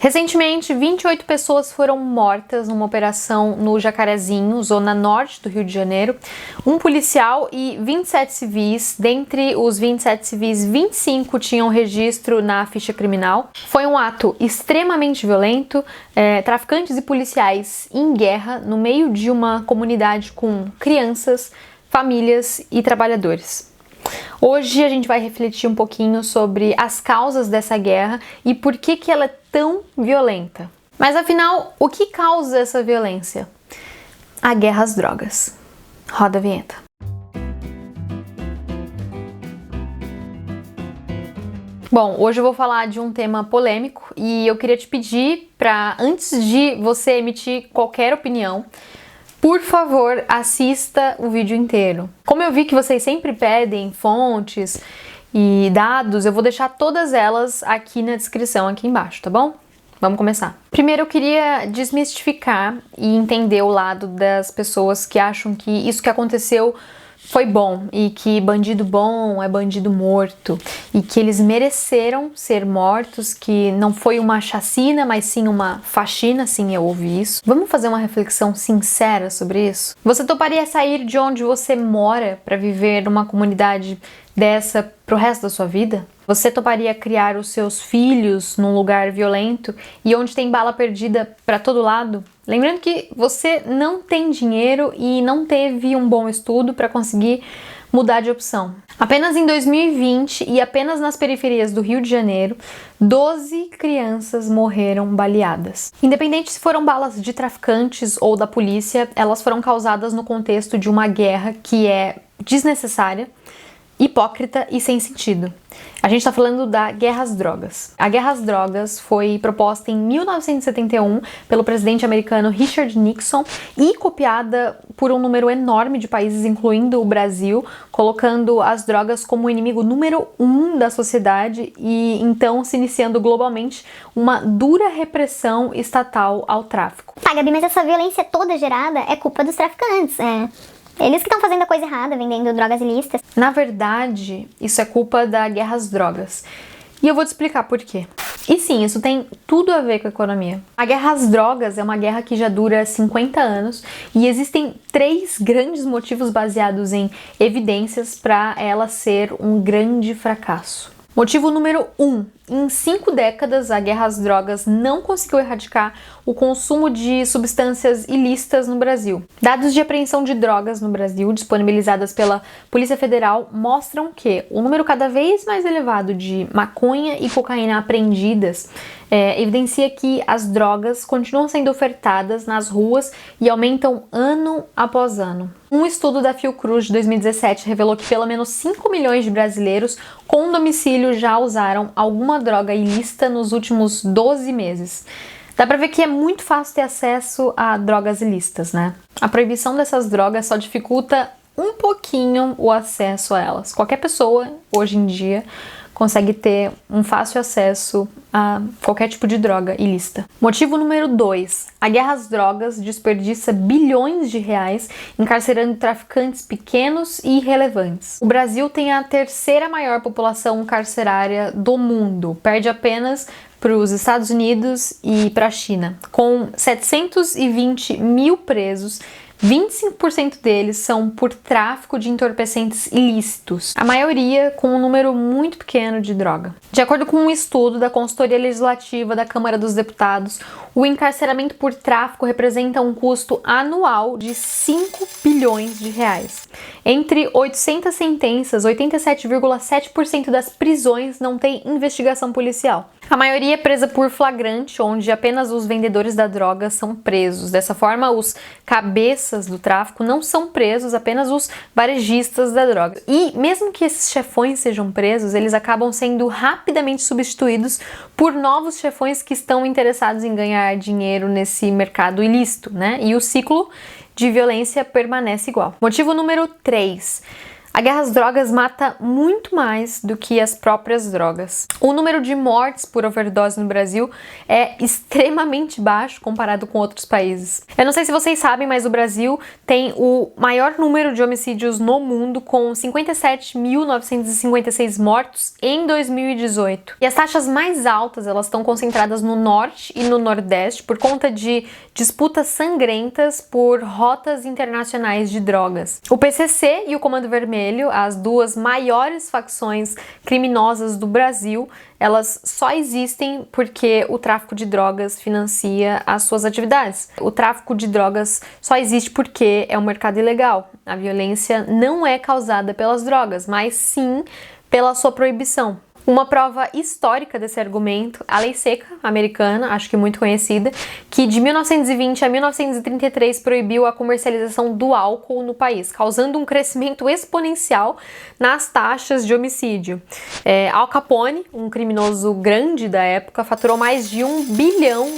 Recentemente, 28 pessoas foram mortas numa operação no Jacarezinho, zona norte do Rio de Janeiro. Um policial e 27 civis. Dentre os 27 civis, 25 tinham registro na ficha criminal. Foi um ato extremamente violento, traficantes e policiais em guerra no meio de uma comunidade com crianças, famílias e trabalhadores. Hoje a gente vai refletir um pouquinho sobre as causas dessa guerra e por que ela é tão violenta. Mas afinal, o que causa essa violência? A guerra às drogas. Roda a vinheta. Bom, hoje eu vou falar de um tema polêmico e eu queria te pedir para, antes de você emitir qualquer opinião, por favor, assista o vídeo inteiro. Como eu vi que vocês sempre pedem fontes e dados, eu vou deixar todas elas aqui na descrição, aqui embaixo, tá bom? Vamos começar. Primeiro eu queria desmistificar e entender o lado das pessoas que acham que isso que aconteceu foi bom e que bandido bom é bandido morto e que eles mereceram ser mortos, que não foi uma chacina, mas sim uma faxina, sim, eu ouvi isso. Vamos fazer uma reflexão sincera sobre isso? Você toparia sair de onde você mora para viver numa comunidade dessa pro resto da sua vida? Você toparia criar os seus filhos num lugar violento e onde tem bala perdida para todo lado? Lembrando que você não tem dinheiro e não teve um bom estudo para conseguir mudar de opção. Apenas em 2020 e apenas nas periferias do Rio de Janeiro, 12 crianças morreram baleadas. Independente se foram balas de traficantes ou da polícia, elas foram causadas no contexto de uma guerra que é desnecessária, hipócrita e sem sentido. A gente está falando da guerra às drogas. A guerra às drogas foi proposta em 1971 pelo presidente americano Richard Nixon e copiada por um número enorme de países, incluindo o Brasil, colocando as drogas como o inimigo número 1 da sociedade e então se iniciando globalmente uma dura repressão estatal ao tráfico. Tá, Gabi, mas essa violência toda gerada é culpa dos traficantes, Eles que estão fazendo a coisa errada, vendendo drogas ilícitas. Na verdade, isso é culpa da guerra às drogas. E eu vou te explicar por quê. E sim, isso tem tudo a ver com a economia. A guerra às drogas é uma guerra que já dura 50 anos e existem 3 grandes motivos baseados em evidências para ela ser um grande fracasso. Motivo número 1. Em 5 décadas, a guerra às drogas não conseguiu erradicar o consumo de substâncias ilícitas no Brasil. Dados de apreensão de drogas no Brasil, disponibilizadas pela Polícia Federal, mostram que o número cada vez mais elevado de maconha e cocaína apreendidas evidencia que as drogas continuam sendo ofertadas nas ruas e aumentam ano após ano. Um estudo da Fiocruz de 2017 revelou que pelo menos 5 milhões de brasileiros com domicílio já usaram alguma droga ilícita nos últimos 12 meses. Dá pra ver que é muito fácil ter acesso a drogas ilícitas, né? A proibição dessas drogas só dificulta um pouquinho o acesso a elas. Qualquer pessoa, hoje em dia, consegue ter um fácil acesso a qualquer tipo de droga ilícita. Motivo número 2. A guerra às drogas desperdiça bilhões de reais encarcerando traficantes pequenos e irrelevantes. O Brasil tem a 3ª maior população carcerária do mundo, perde apenas para os Estados Unidos e para a China. Com 720 mil presos, 25% deles são por tráfico de entorpecentes ilícitos, a maioria com um número muito pequeno de droga. De acordo com um estudo da Consultoria Legislativa da Câmara dos Deputados, o encarceramento por tráfico representa um custo anual de 5 bilhões de reais. Entre 800 sentenças, 87,7% das prisões não tem investigação policial. A maioria é presa por flagrante, onde apenas os vendedores da droga são presos. Dessa forma, os cabeças do tráfico não são presos, apenas os varejistas da droga. E mesmo que esses chefões sejam presos, eles acabam sendo rapidamente substituídos por novos chefões que estão interessados em ganhar dinheiro nesse mercado ilícito, né? E o ciclo de violência permanece igual. Motivo número 3. A guerra às drogas mata muito mais do que as próprias drogas. O número de mortes por overdose no Brasil é extremamente baixo comparado com outros países. Eu não sei se vocês sabem, mas o Brasil tem o maior número de homicídios no mundo, com 57.956 mortos em 2018. E as taxas mais altas, elas estão concentradas no norte e no nordeste por conta de disputas sangrentas por rotas internacionais de drogas. O PCC e o Comando Vermelho, as duas maiores facções criminosas do Brasil, elas só existem porque o tráfico de drogas financia as suas atividades. O tráfico de drogas só existe porque é um mercado ilegal. A violência não é causada pelas drogas, mas sim pela sua proibição. Uma prova histórica desse argumento, a Lei Seca americana, acho que muito conhecida, que de 1920 a 1933 proibiu a comercialização do álcool no país, causando um crescimento exponencial nas taxas de homicídio. Al Capone, um criminoso grande da época, faturou mais de $1 bilhão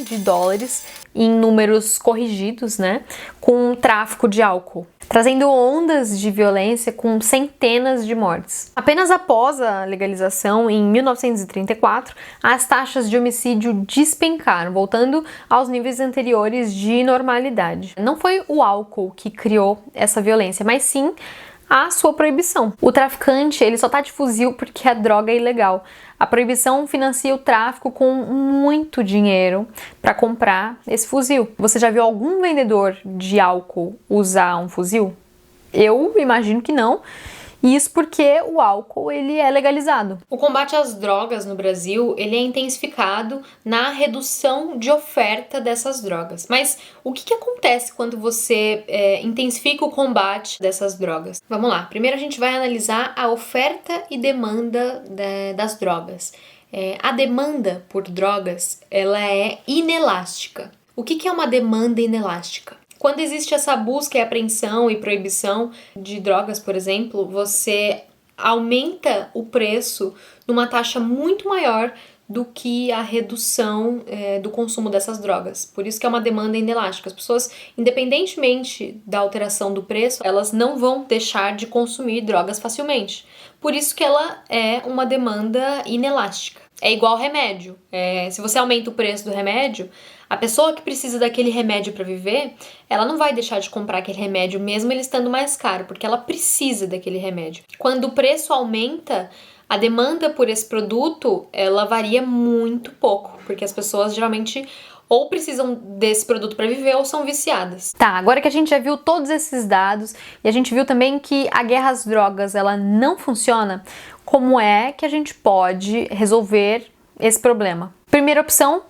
em números corrigidos, né, com o tráfico de álcool, trazendo ondas de violência com centenas de mortes. Apenas após a legalização, em 1934, as taxas de homicídio despencaram, voltando aos níveis anteriores de normalidade. Não foi o álcool que criou essa violência, mas sim a sua proibição. O traficante, ele só tá de fuzil porque a droga é ilegal. A proibição financia o tráfico com muito dinheiro para comprar esse fuzil. Você já viu algum vendedor de álcool usar um fuzil? Eu imagino que não. Isso porque o álcool, ele é legalizado. O combate às drogas no Brasil, ele é intensificado na redução de oferta dessas drogas. Mas o que acontece quando você intensifica o combate dessas drogas? Vamos lá, primeiro a gente vai analisar a oferta e demanda das drogas. A demanda por drogas, ela é inelástica. O que é uma demanda inelástica? Quando existe essa busca e apreensão e proibição de drogas, por exemplo, você aumenta o preço numa taxa muito maior do que a redução do consumo dessas drogas. Por isso que é uma demanda inelástica. As pessoas, independentemente da alteração do preço, elas não vão deixar de consumir drogas facilmente. Por isso que ela é uma demanda inelástica. É igual remédio. Se você aumenta o preço do remédio, a pessoa que precisa daquele remédio para viver, ela não vai deixar de comprar aquele remédio mesmo ele estando mais caro, porque ela precisa daquele remédio. Quando o preço aumenta, a demanda por esse produto, ela varia muito pouco, porque as pessoas geralmente ou precisam desse produto para viver ou são viciadas. Tá, agora que a gente já viu todos esses dados e a gente viu também que a guerra às drogas, ela não funciona, como é que a gente pode resolver esse problema? Primeira opção,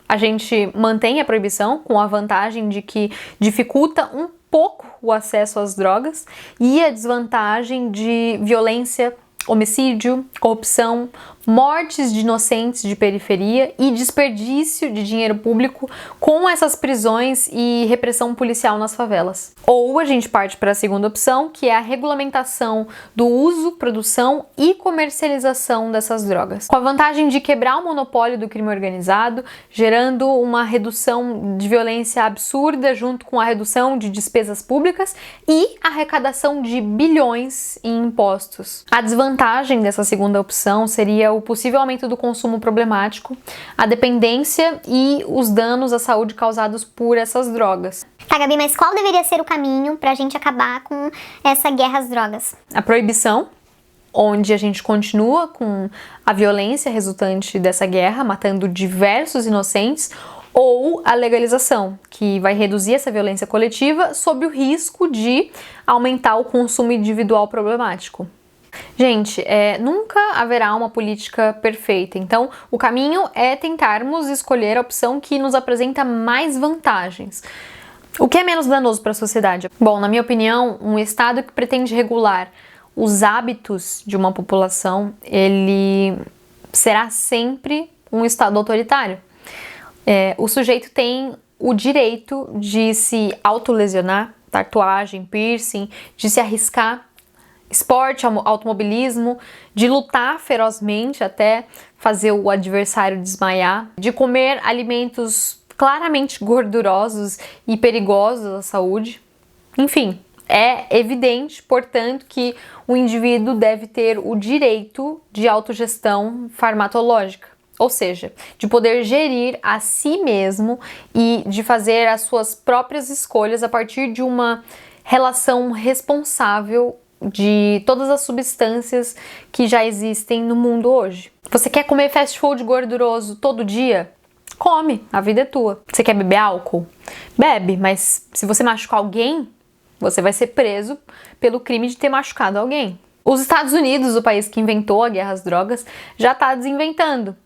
a gente mantém a proibição com a vantagem de que dificulta um pouco o acesso às drogas e a desvantagem de violência, homicídio, corrupção, mortes de inocentes de periferia e desperdício de dinheiro público com essas prisões e repressão policial nas favelas. Ou a gente parte para a segunda opção, que é a regulamentação do uso, produção e comercialização dessas drogas, com a vantagem de quebrar o monopólio do crime organizado, gerando uma redução de violência absurda junto com a redução de despesas públicas e arrecadação de bilhões em impostos. A desvantagem dessa segunda opção seria o possível aumento do consumo problemático, a dependência e os danos à saúde causados por essas drogas. Tá, Gabi, mas qual deveria ser o caminho pra gente acabar com essa guerra às drogas? A proibição, onde a gente continua com a violência resultante dessa guerra, matando diversos inocentes, ou a legalização, que vai reduzir essa violência coletiva sob o risco de aumentar o consumo individual problemático. Gente, nunca haverá uma política perfeita, então o caminho é tentarmos escolher a opção que nos apresenta mais vantagens. O que é menos danoso para a sociedade? Bom, na minha opinião, um Estado que pretende regular os hábitos de uma população, ele será sempre um Estado autoritário. O sujeito tem o direito de se autolesionar, tatuagem, piercing, de se arriscar, esporte, automobilismo, de lutar ferozmente até fazer o adversário desmaiar, de comer alimentos claramente gordurosos e perigosos à saúde. Enfim, É evidente, portanto, que o indivíduo deve ter o direito de autogestão farmacológica, ou seja, de poder gerir a si mesmo e de fazer as suas próprias escolhas a partir de uma relação responsável de todas as substâncias que já existem no mundo hoje. Você quer comer fast food gorduroso todo dia? Come, a vida é tua. Você quer beber álcool? Bebe, mas se você machucar alguém, você vai ser preso pelo crime de ter machucado alguém. Os Estados Unidos, o país que inventou a guerra às drogas, já está desinventando.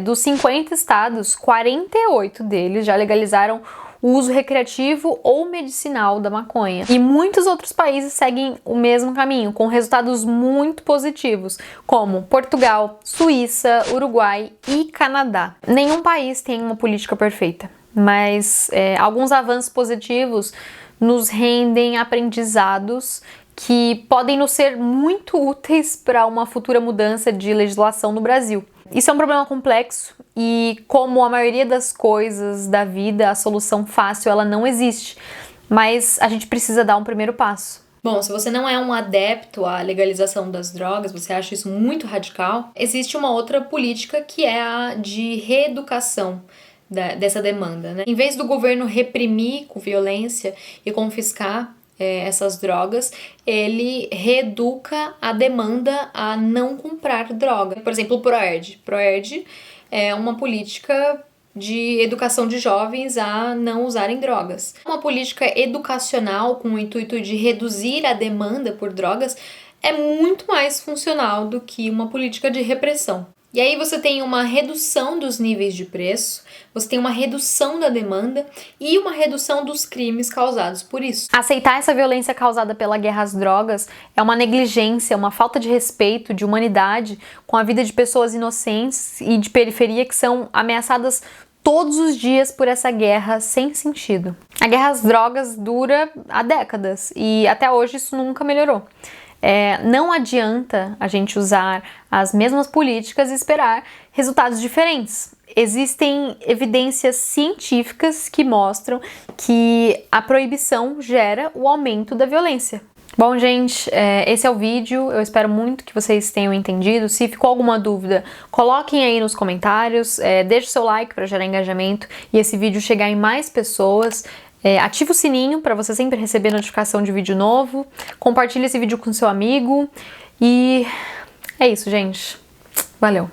Dos 50 estados, 48 deles já legalizaram o uso recreativo ou medicinal da maconha. E muitos outros países seguem o mesmo caminho, com resultados muito positivos, como Portugal, Suíça, Uruguai e Canadá. Nenhum país tem uma política perfeita, mas alguns avanços positivos nos rendem aprendizados que podem nos ser muito úteis para uma futura mudança de legislação no Brasil. Isso é um problema complexo e, como a maioria das coisas da vida, a solução fácil ela não existe, mas a gente precisa dar um primeiro passo. Bom, se você não é um adepto à legalização das drogas, você acha isso muito radical, existe uma outra política que é a de reeducação dessa demanda, né? Em vez do governo reprimir com violência e confiscar essas drogas, ele reeduca a demanda a não comprar droga. Por exemplo, o ProErd. ProErd é uma política de educação de jovens a não usarem drogas. Uma política educacional com o intuito de reduzir a demanda por drogas é muito mais funcional do que uma política de repressão. E aí você tem uma redução dos níveis de preço, você tem uma redução da demanda e uma redução dos crimes causados por isso. Aceitar essa violência causada pela guerra às drogas é uma negligência, uma falta de respeito, de humanidade com a vida de pessoas inocentes e de periferia que são ameaçadas todos os dias por essa guerra sem sentido. A guerra às drogas dura há décadas e até hoje isso nunca melhorou. Não adianta a gente usar as mesmas políticas e esperar resultados diferentes. Existem evidências científicas que mostram que a proibição gera o aumento da violência. Bom, gente, esse é o vídeo. Eu espero muito que vocês tenham entendido. Se ficou alguma dúvida, coloquem aí nos comentários. Deixe o seu like para gerar engajamento e esse vídeo chegar em mais pessoas. Ativa o sininho para você sempre receber notificação de vídeo novo. Compartilhe esse vídeo com seu amigo. E é isso, gente. Valeu!